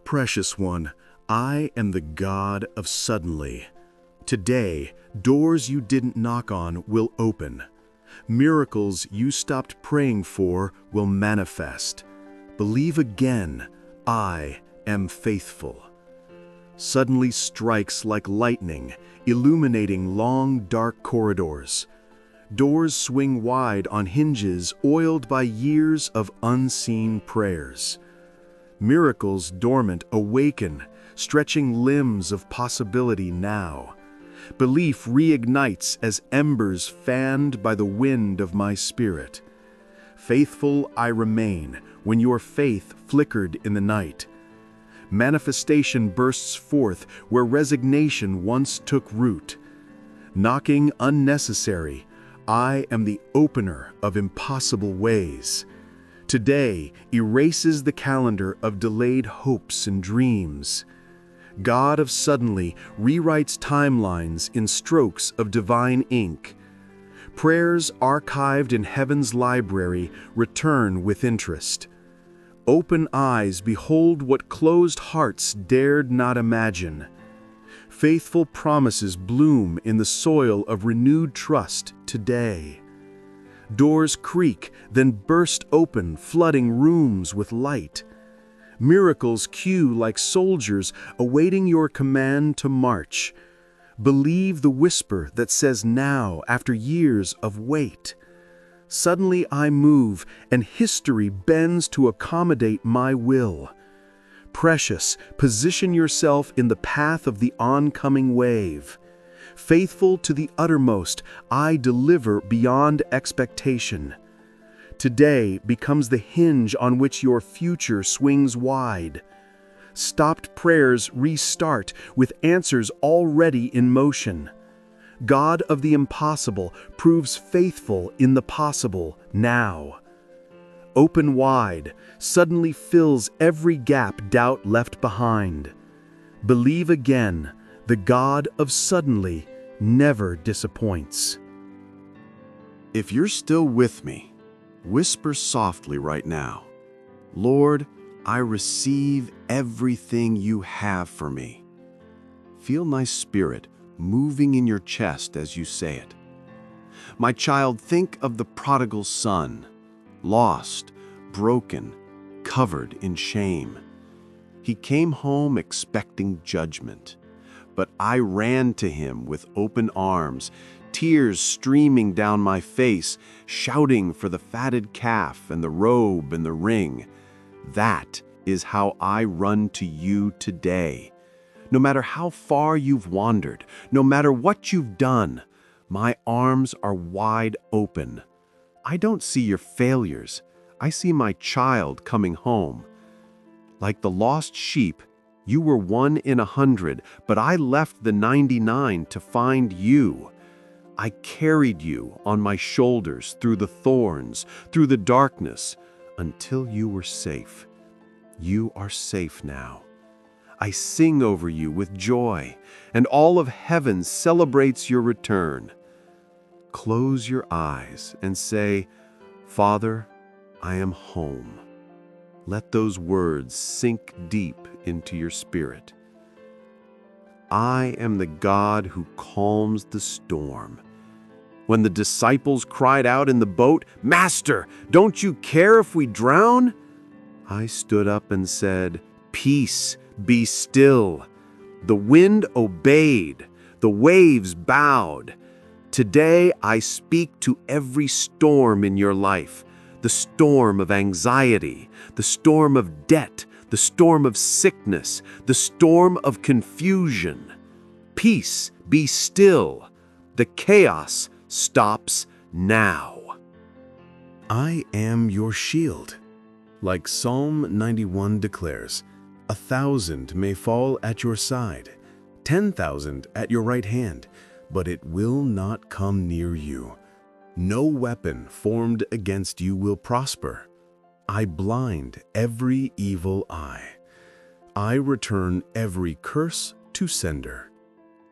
precious one, I am the God of suddenly. Today, doors you didn't knock on will open. Miracles you stopped praying for will manifest. Believe again, I am faithful. Suddenly strikes like lightning, illuminating long, dark corridors. Doors swing wide on hinges oiled by years of unseen prayers. Miracles dormant awaken, stretching limbs of possibility now. Belief reignites as embers fanned by the wind of my spirit. Faithful I remain when your faith flickered in the night. Manifestation bursts forth where resignation once took root. Knocking unnecessary, I am the opener of impossible ways. Today erases the calendar of delayed hopes and dreams. God of suddenly rewrites timelines in strokes of divine ink. Prayers archived in heaven's library return with interest. Open eyes behold what closed hearts dared not imagine. Faithful promises bloom in the soil of renewed trust today. Doors creak, then burst open, flooding rooms with light. Miracles queue like soldiers awaiting your command to march. Believe the whisper that says now after years of wait. Suddenly I move, and history bends to accommodate my will. Precious, position yourself in the path of the oncoming wave. Faithful to the uttermost, I deliver beyond expectation. Today becomes the hinge on which your future swings wide. Stopped prayers restart with answers already in motion. God of the impossible proves faithful in the possible now. Open wide, suddenly fills every gap doubt left behind. Believe again, the God of suddenly never disappoints. If you're still with me, whisper softly right now, Lord, I receive everything you have for me. Feel my spirit moving in your chest as you say it. My child, think of the prodigal son, lost, broken, covered in shame. He came home expecting judgment, but I ran to him with open arms, tears streaming down my face, shouting for the fatted calf and the robe and the ring. That is how I run to you today. No matter how far you've wandered, no matter what you've done, my arms are wide open. I don't see your failures. I see my child coming home. Like the lost sheep, you were 1 in 100, but I left the 99 to find you. I carried you on my shoulders through the thorns, through the darkness, until you were safe. You are safe now. I sing over you with joy, and all of heaven celebrates your return. Close your eyes and say, Father, I am home. Let those words sink deep into your spirit. I am the God who calms the storm. When the disciples cried out in the boat, Master, don't you care if we drown? I stood up and said, Peace, be still. The wind obeyed, the waves bowed. Today I speak to every storm in your life, the storm of anxiety, the storm of debt, the storm of sickness, the storm of confusion. Peace, be still. The chaos stops now. I am your shield. Like Psalm 91 declares, 1,000 may fall at your side, 10,000 at your right hand, but it will not come near you. No weapon formed against you will prosper. I blind every evil eye. I return every curse to sender.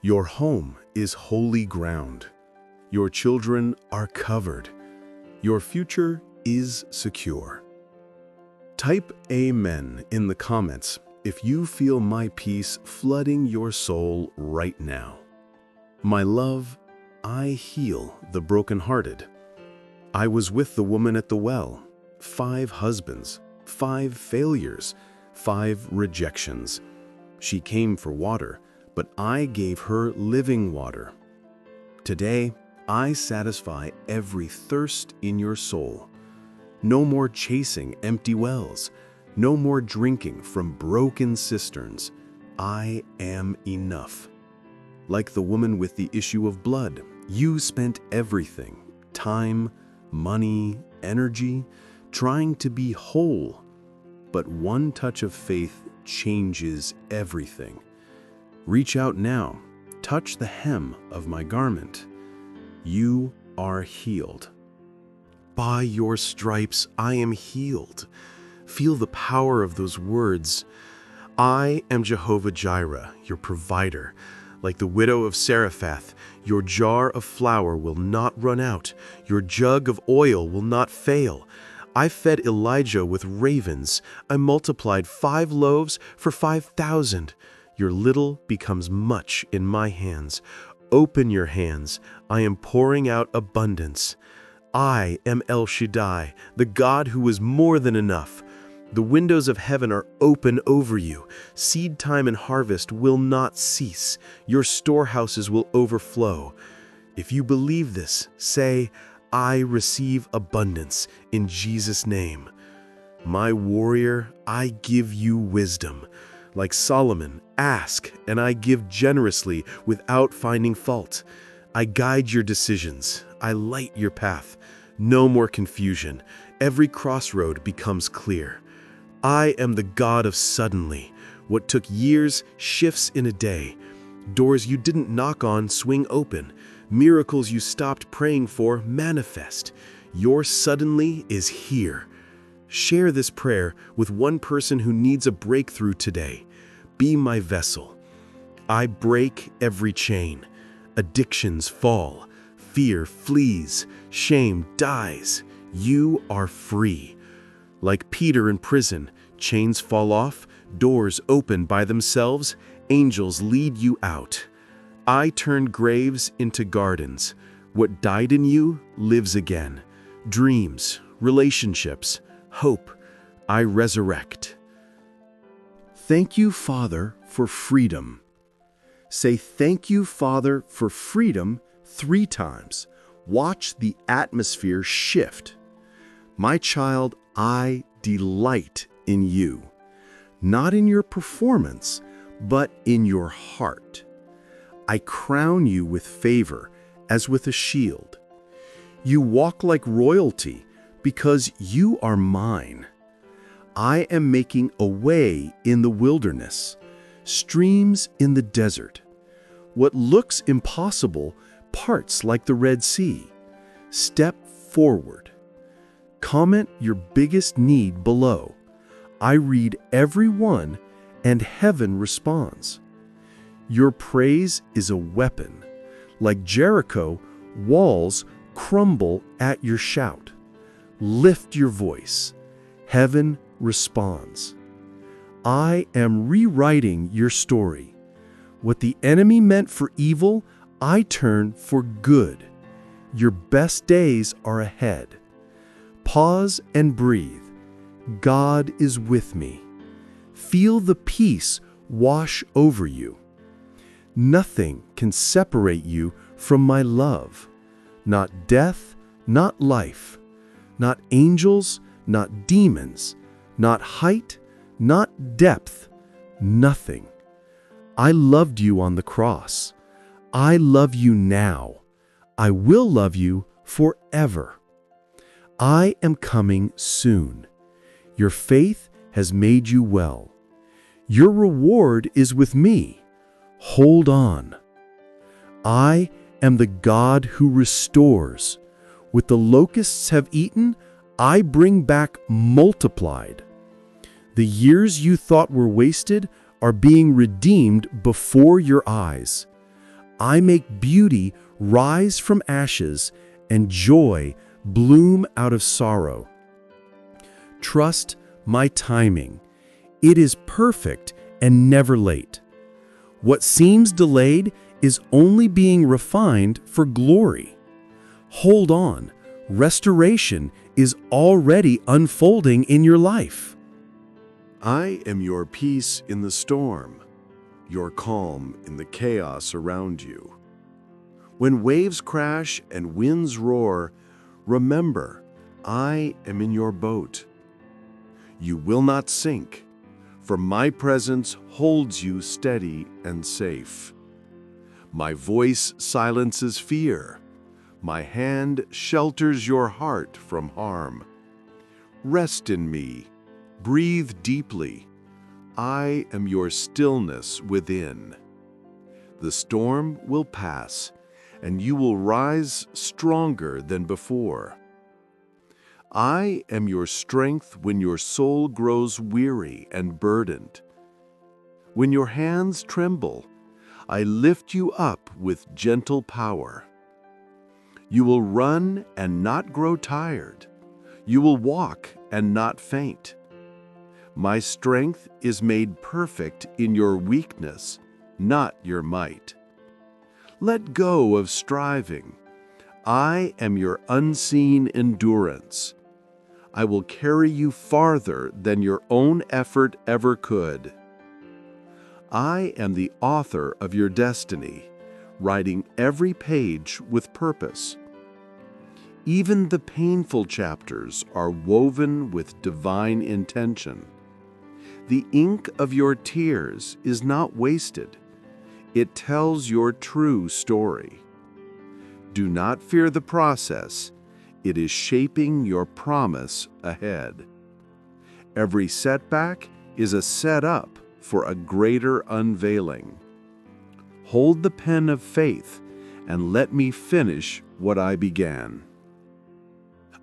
Your home is holy ground. Your children are covered. Your future is secure. Type Amen in the comments if you feel my peace flooding your soul right now. My love, I heal the brokenhearted. I was with the woman at the well, 5 husbands, 5 failures, 5 rejections. She came for water, but I gave her living water. Today, I satisfy every thirst in your soul. No more chasing empty wells. No more drinking from broken cisterns. I am enough. Like the woman with the issue of blood, you spent everything, time, money, energy, trying to be whole. But one touch of faith changes everything. Reach out now, touch the hem of my garment. You are healed. By your stripes I am healed. Feel the power of those words. I am Jehovah Jireh, your provider. Like the widow of Zarephath, your jar of flour will not run out. Your jug of oil will not fail. I fed Elijah with ravens. I multiplied 5 loaves for 5,000. Your little becomes much in my hands. Open your hands. I am pouring out abundance. I am El Shaddai, the God who is more than enough. The windows of heaven are open over you. Seed time and harvest will not cease. Your storehouses will overflow. If you believe this, say, I receive abundance in Jesus' name. My warrior, I give you wisdom. Like Solomon, ask, and I give generously without finding fault. I guide your decisions. I light your path. No more confusion. Every crossroad becomes clear. I am the God of suddenly. What took years shifts in a day. Doors you didn't knock on swing open. Miracles you stopped praying for manifest. Your suddenly is here. Share this prayer with one person who needs a breakthrough today. Be my vessel. I break every chain. Addictions fall. Fear flees. Shame dies. You are free. Like Peter in prison, chains fall off, doors open by themselves, angels lead you out. I turn graves into gardens. What died in you lives again. Dreams, relationships, hope, I resurrect. Thank you, Father, for freedom. Say, thank you, Father, for freedom 3 times. Watch the atmosphere shift. My child, I delight in you, not in your performance, but in your heart. I crown you with favor as with a shield. You walk like royalty because you are mine. I am making a way in the wilderness, streams in the desert. What looks impossible parts like the Red Sea. Step forward. Comment your biggest need below. I read every one, and heaven responds. Your praise is a weapon. Like Jericho, walls crumble at your shout. Lift your voice. Heaven responds. I am rewriting your story. What the enemy meant for evil, I turn for good. Your best days are ahead. Pause and breathe. God is with me. Feel the peace wash over you. Nothing can separate you from my love. Not death, not life. Not angels, not demons. Not height, not depth. Nothing. I loved you on the cross. I love you now. I will love you forever. I am coming soon. Your faith has made you well. Your reward is with me. Hold on. I am the God who restores. What the locusts have eaten, I bring back multiplied. The years you thought were wasted are being redeemed before your eyes. I make beauty rise from ashes and joy bloom out of sorrow. Trust my timing. It is perfect and never late. What seems delayed is only being refined for glory. Hold on, restoration is already unfolding in your life. I am your peace in the storm, your calm in the chaos around you. When waves crash and winds roar, remember, I am in your boat. You will not sink, for my presence holds you steady and safe. My voice silences fear. My hand shelters your heart from harm. Rest in me. Breathe deeply. I am your stillness within. The storm will pass, and you will rise stronger than before. I am your strength when your soul grows weary and burdened. When your hands tremble, I lift you up with gentle power. You will run and not grow tired. You will walk and not faint. My strength is made perfect in your weakness, not your might. Let go of striving. I am your unseen endurance. I will carry you farther than your own effort ever could. I am the author of your destiny, writing every page with purpose. Even the painful chapters are woven with divine intention. The ink of your tears is not wasted. It tells your true story. Do not fear the process. It is shaping your promise ahead. Every setback is a setup for a greater unveiling. Hold the pen of faith and let me finish what I began.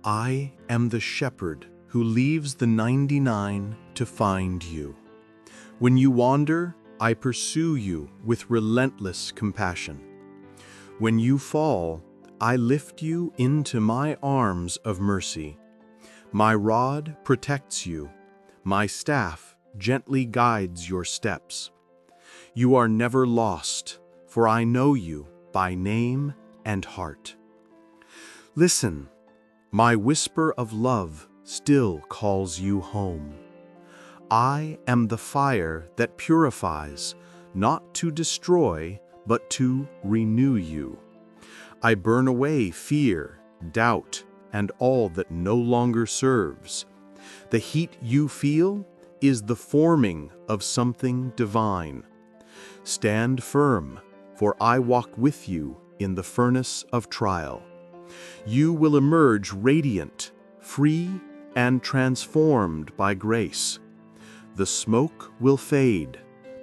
I am the shepherd who leaves the 99 to find you. When you wander, I pursue you with relentless compassion. When you fall, I lift you into my arms of mercy. My rod protects you. My staff gently guides your steps. You are never lost, for I know you by name and heart. Listen, my whisper of love still calls you home. I am the fire that purifies, not to destroy, but to renew you. I burn away fear, doubt, and all that no longer serves. The heat you feel is the forming of something divine. Stand firm, for I walk with you in the furnace of trial. You will emerge radiant, free, and transformed by grace. The smoke will fade,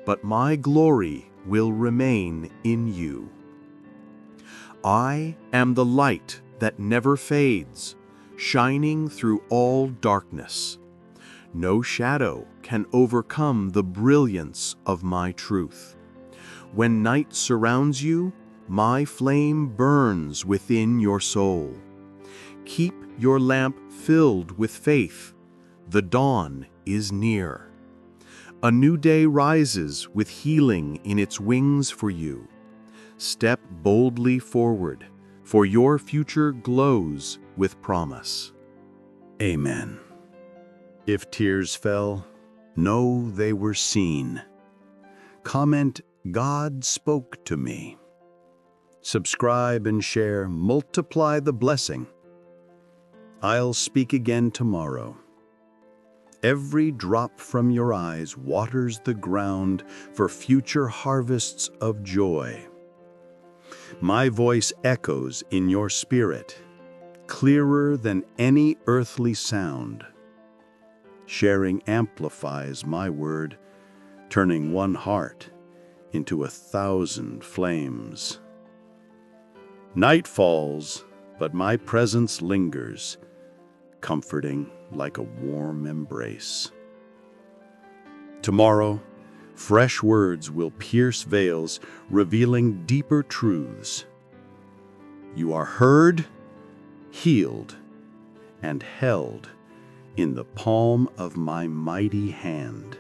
but my glory will remain in you. I am the light that never fades, shining through all darkness. No shadow can overcome the brilliance of my truth. When night surrounds you, my flame burns within your soul. Keep your lamp filled with faith. The dawn is near. A new day rises with healing in its wings for you. Step boldly forward, for your future glows with promise. Amen. If tears fell, know they were seen. Comment, God spoke to me. Subscribe and share, multiply the blessing. I'll speak again tomorrow. Every drop from your eyes waters the ground for future harvests of joy. My voice echoes in your spirit, clearer than any earthly sound. Sharing amplifies my word, turning one heart into 1,000 flames. Night falls, but my presence lingers, comforting like a warm embrace. Tomorrow, fresh words will pierce veils, revealing deeper truths. You are heard, healed, and held in the palm of my mighty hand.